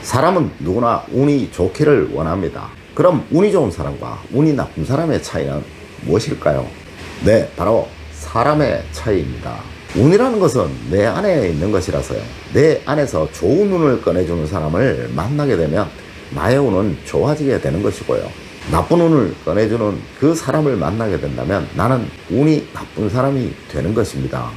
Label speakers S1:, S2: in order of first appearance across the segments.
S1: 사람은 누구나 운이 좋기를 원합니다. 그럼 운이 좋은 사람과 운이 나쁜 사람의 차이는 무엇일까요? 네, 바로 사람의 차이입니다. 운이라는 것은 내 안에 있는 것이라서요. 내 안에서 좋은 운을 꺼내주는 사람을 만나게 되면 나의 운은 좋아지게 되는 것이고요. 나쁜 운을 꺼내주는 그 사람을 만나게 된다면 나는 운이 나쁜 사람이 되는 것입니다.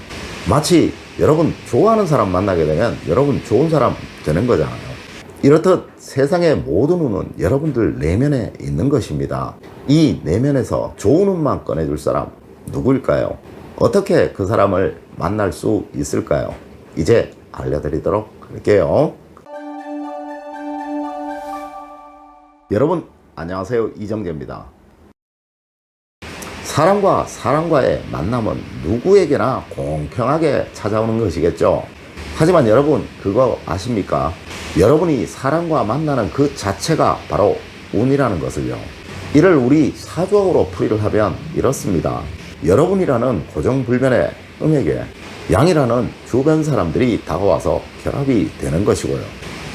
S1: 마치 여러분 좋아하는 사람 만나게 되면 여러분 좋은 사람 되는 거잖아요. 이렇듯 세상의 모든 운은 여러분들 내면에 있는 것입니다. 이 내면에서 좋은 운만 꺼내줄 사람 누구일까요? 어떻게 그 사람을 만날 수 있을까요? 이제 알려드리도록 할게요. 여러분 안녕하세요, 이정재입니다. 사람과 사람과의 만남은 누구에게나 공평하게 찾아오는 것이겠죠. 하지만 여러분 그거 아십니까? 여러분이 사람과 만나는 그 자체가 바로 운이라는 것을요. 이를 우리 사주학으로 풀이를 하면 이렇습니다. 여러분이라는 고정불변의 음에게 양이라는 주변 사람들이 다가와서 결합이 되는 것이고요.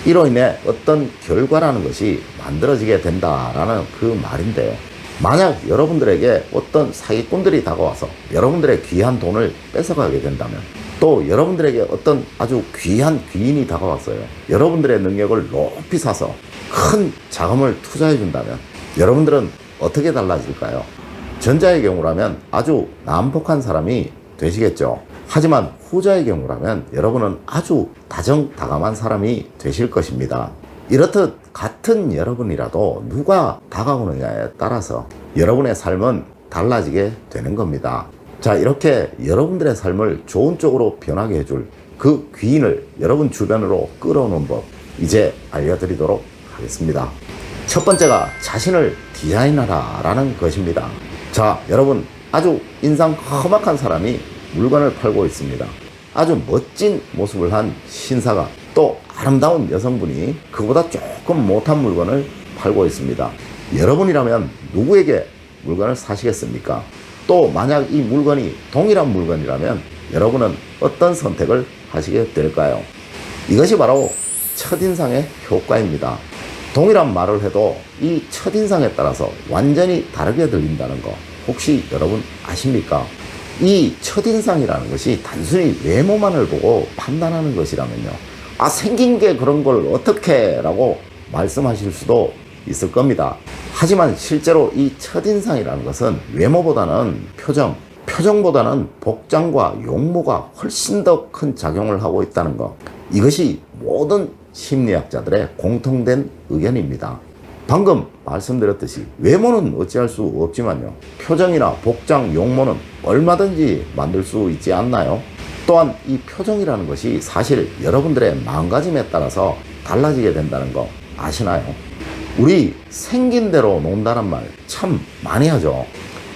S1: 이로 인해 어떤 결과라는 것이 만들어지게 된다라는 그 말인데요. 만약 여러분들에게 어떤 사기꾼들이 다가와서 여러분들의 귀한 돈을 뺏어가게 된다면, 또 여러분들에게 어떤 아주 귀한 귀인이 다가왔어요. 여러분들의 능력을 높이 사서 큰 자금을 투자해 준다면 여러분들은 어떻게 달라질까요? 전자의 경우라면 아주 난폭한 사람이 되시겠죠. 하지만 후자의 경우라면 여러분은 아주 다정다감한 사람이 되실 것입니다. 이렇듯 같은 여러분이라도 누가 다가오느냐에 따라서 여러분의 삶은 달라지게 되는 겁니다. 자, 이렇게 여러분들의 삶을 좋은 쪽으로 변하게 해줄 그 귀인을 여러분 주변으로 끌어오는 법, 이제 알려드리도록 하겠습니다. 첫 번째가 자신을 디자인하라 라는 것입니다. 자, 여러분 아주 인상 험악한 사람이 물건을 팔고 있습니다. 아주 멋진 모습을 한 신사가, 또 아름다운 여성분이 그보다 조금 못한 물건을 팔고 있습니다. 여러분이라면 누구에게 물건을 사시겠습니까? 또 만약 이 물건이 동일한 물건이라면 여러분은 어떤 선택을 하시게 될까요? 이것이 바로 첫인상의 효과입니다. 동일한 말을 해도 이 첫인상에 따라서 완전히 다르게 들린다는 거 혹시 여러분 아십니까? 이 첫인상이라는 것이 단순히 외모만을 보고 판단하는 것이라면요, 아, 생긴 게 그런 걸 어떻게 라고 말씀하실 수도 있을 겁니다. 하지만 실제로 이 첫인상이라는 것은 외모보다는 표정보다는 복장과 용모가 훨씬 더 큰 작용을 하고 있다는 것, 이것이 모든 심리학자들의 공통된 의견입니다. 방금 말씀드렸듯이 외모는 어찌할 수 없지만요, 표정이나 복장, 용모는 얼마든지 만들 수 있지 않나요? 또한 이 표정이라는 것이 사실 여러분들의 마음가짐에 따라서 달라지게 된다는 거 아시나요? 우리 생긴 대로 논다는 말 참 많이 하죠.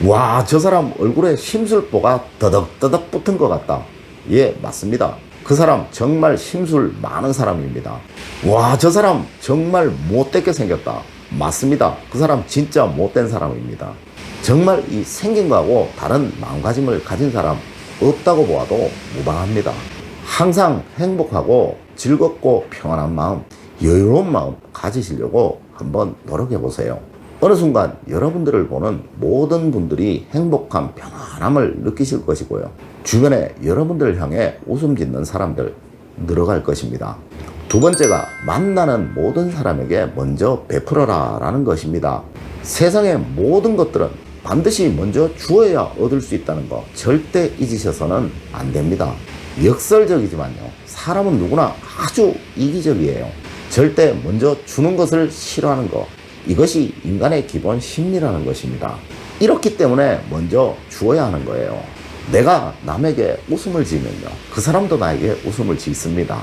S1: 와, 저 사람 얼굴에 심술보가 더덕더덕 붙은 것 같다. 예, 맞습니다. 그 사람 정말 심술 많은 사람입니다. 와, 저 사람 정말 못되게 생겼다. 맞습니다. 그 사람 진짜 못된 사람입니다. 정말 이 생긴 거하고 다른 마음가짐을 가진 사람 없다고 보아도 무방합니다. 항상 행복하고 즐겁고 평안한 마음, 여유로운 마음 가지시려고 한번 노력해 보세요. 어느 순간 여러분들을 보는 모든 분들이 행복한 평안함을 느끼실 것이고요. 주변에 여러분들을 향해 웃음 짓는 사람들 늘어갈 것입니다. 두 번째가 만나는 모든 사람에게 먼저 베풀어라 라는 것입니다. 세상의 모든 것들은 반드시 먼저 주어야 얻을 수 있다는 거 절대 잊으셔서는 안 됩니다. 역설적이지만요, 사람은 누구나 아주 이기적이에요. 절대 먼저 주는 것을 싫어하는 거, 이것이 인간의 기본 심리라는 것입니다. 이렇기 때문에 먼저 주어야 하는 거예요. 내가 남에게 웃음을 지으면요, 그 사람도 나에게 웃음을 짓습니다.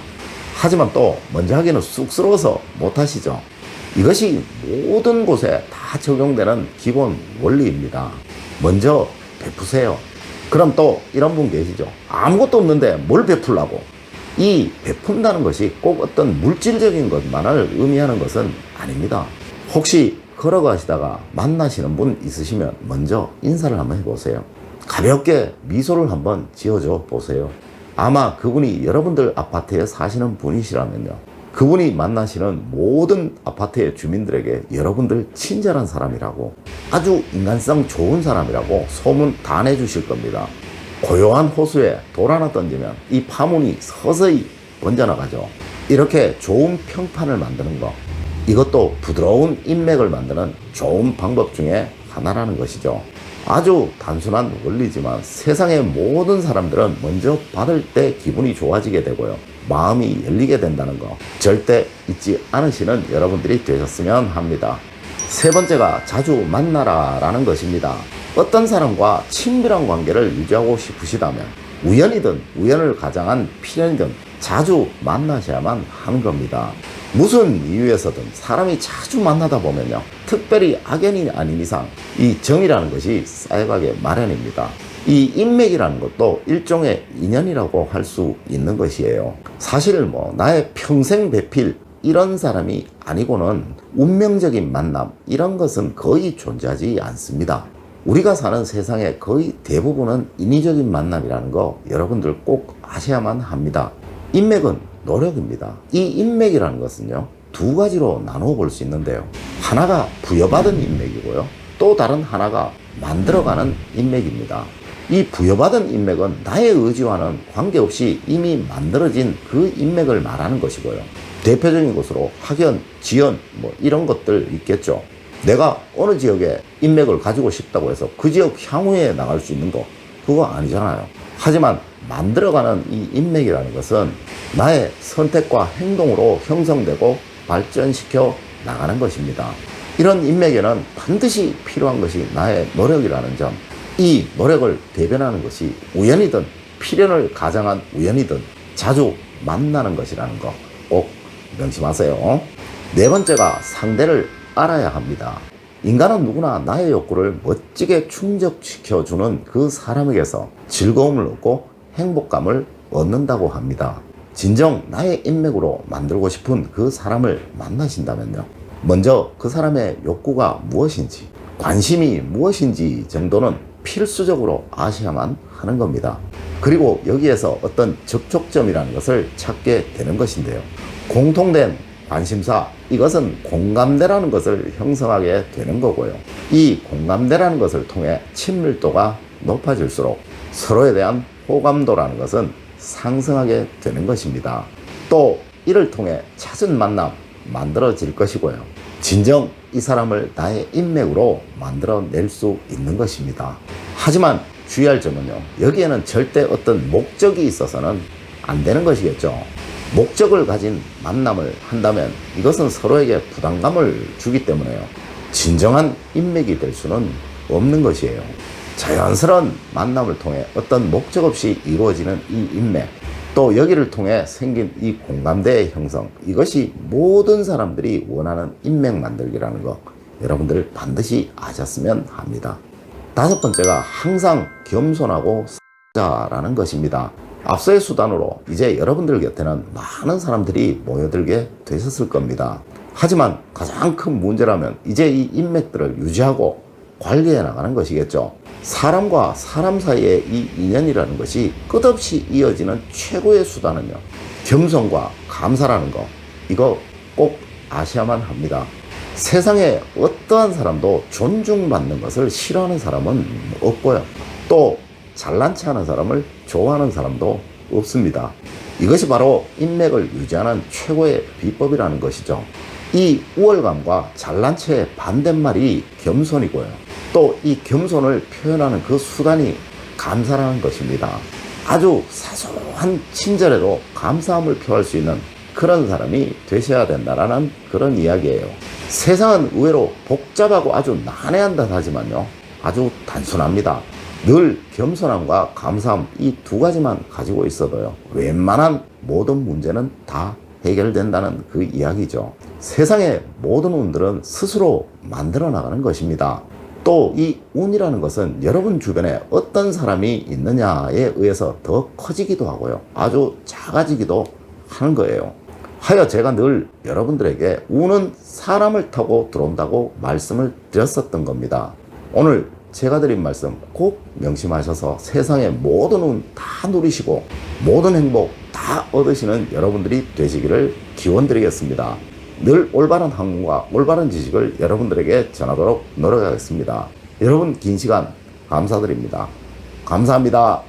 S1: 하지만 또 먼저 하기는 쑥스러워서 못하시죠. 이것이 모든 곳에 다 적용되는 기본 원리입니다. 먼저 베푸세요. 그럼 또 이런 분 계시죠. 아무것도 없는데 뭘 베풀라고. 이 베푼다는 것이 꼭 어떤 물질적인 것만을 의미하는 것은 아닙니다. 혹시 걸어가시다가 만나시는 분 있으시면 먼저 인사를 한번 해보세요. 가볍게 미소를 한번 지어줘 보세요. 아마 그분이 여러분들 아파트에 사시는 분이시라면요, 그분이 만나시는 모든 아파트의 주민들에게 여러분들 친절한 사람이라고, 아주 인간성 좋은 사람이라고 소문 다 내주실 겁니다. 고요한 호수에 돌 하나 던지면 이 파문이 서서히 번져나가죠. 이렇게 좋은 평판을 만드는 것, 이것도 부드러운 인맥을 만드는 좋은 방법 중에 하나라는 것이죠. 아주 단순한 원리지만 세상의 모든 사람들은 먼저 받을 때 기분이 좋아지게 되고요, 마음이 열리게 된다는 거 절대 잊지 않으시는 여러분들이 되셨으면 합니다. 세 번째가 자주 만나라 라는 것입니다. 어떤 사람과 친밀한 관계를 유지하고 싶으시다면 우연이든 우연을 가장한 필연이든 자주 만나셔야만 하는 겁니다. 무슨 이유에서든 사람이 자주 만나다 보면요, 특별히 악연이 아닌 이상 이 정이라는 것이 쌓여가게 마련입니다. 이 인맥이라는 것도 일종의 인연이라고 할 수 있는 것이에요. 사실 나의 평생 배필 이런 사람이 아니고는 운명적인 만남 이런 것은 거의 존재하지 않습니다. 우리가 사는 세상의 거의 대부분은 인위적인 만남이라는 거 여러분들 꼭 아셔야만 합니다. 인맥은 노력입니다. 이 인맥이라는 것은요, 두 가지로 나누어 볼 수 있는데요, 하나가 부여받은 인맥이고요, 또 다른 하나가 만들어가는 인맥입니다. 이 부여받은 인맥은 나의 의지와는 관계없이 이미 만들어진 그 인맥을 말하는 것이고요, 대표적인 것으로 학연, 지연 이런 것들 있겠죠. 내가 어느 지역에 인맥을 가지고 싶다고 해서 그 지역 향후에 나갈 수 있는 거 그거 아니잖아요. 하지만 만들어가는 이 인맥이라는 것은 나의 선택과 행동으로 형성되고 발전시켜 나가는 것입니다. 이런 인맥에는 반드시 필요한 것이 나의 노력이라는 점, 이 노력을 대변하는 것이 우연이든 필연을 가장한 우연이든 자주 만나는 것이라는 거 꼭 명심하세요. 네 번째가 상대를 알아야 합니다. 인간은 누구나 나의 욕구를 멋지게 충족시켜주는 그 사람에게서 즐거움을 얻고 행복감을 얻는다고 합니다. 진정 나의 인맥으로 만들고 싶은 그 사람을 만나신다면요, 먼저 그 사람의 욕구가 무엇인지, 관심이 무엇인지 정도는 필수적으로 아셔야만 하는 겁니다. 그리고 여기에서 어떤 접촉점이라는 것을 찾게 되는 것인데요, 공통된 관심사, 이것은 공감대라는 것을 형성하게 되는 거고요, 이 공감대라는 것을 통해 친밀도가 높아질수록 서로에 대한 호감도라는 것은 상승하게 되는 것입니다. 또 이를 통해 찾은 만남 만들어질 것이고요, 진정 이 사람을 나의 인맥으로 만들어낼 수 있는 것입니다. 하지만 주의할 점은요, 여기에는 절대 어떤 목적이 있어서는 안 되는 것이겠죠. 목적을 가진 만남을 한다면 이것은 서로에게 부담감을 주기 때문에요, 진정한 인맥이 될 수는 없는 것이에요. 자연스러운 만남을 통해 어떤 목적 없이 이루어지는 이 인맥, 또 여기를 통해 생긴 이 공감대의 형성, 이것이 모든 사람들이 원하는 인맥 만들기라는 거 여러분들 반드시 아셨으면 합니다. 다섯 번째가 항상 겸손하고 자라는 것입니다. 앞서의 수단으로 이제 여러분들 곁에는 많은 사람들이 모여들게 되셨을 겁니다. 하지만 가장 큰 문제라면 이제 이 인맥들을 유지하고 관리해 나가는 것이겠죠. 사람과 사람 사이의 이 인연이라는 것이 끝없이 이어지는 최고의 수단은요, 겸손과 감사라는 거, 이거 꼭 아셔야만 합니다. 세상에 어떠한 사람도 존중받는 것을 싫어하는 사람은 없고요, 또 잘난 체 하는 사람을 좋아하는 사람도 없습니다. 이것이 바로 인맥을 유지하는 최고의 비법이라는 것이죠. 이 우월감과 잘난 체의 반대말이 겸손이고요, 또 이 겸손을 표현하는 그 수단이 감사라는 것입니다. 아주 사소한 친절에도 감사함을 표할 수 있는 그런 사람이 되셔야 된다라는 그런 이야기예요. 세상은 의외로 복잡하고 아주 난해한 듯 하지만요, 아주 단순합니다. 늘 겸손함과 감사함, 이 두 가지만 가지고 있어도요, 웬만한 모든 문제는 다 해결된다는 그 이야기죠. 세상의 모든 운들은 스스로 만들어 나가는 것입니다. 또 이 운이라는 것은 여러분 주변에 어떤 사람이 있느냐에 의해서 더 커지기도 하고요, 아주 작아지기도 하는 거예요. 하여 제가 늘 여러분들에게 운은 사람을 타고 들어온다고 말씀을 드렸었던 겁니다. 오늘 제가 드린 말씀 꼭 명심하셔서 세상의 모든 운 다 누리시고 모든 행복 다 얻으시는 여러분들이 되시기를 기원드리겠습니다. 늘 올바른 학문과 올바른 지식을 여러분들에게 전하도록 노력하겠습니다. 여러분 긴 시간 감사드립니다. 감사합니다.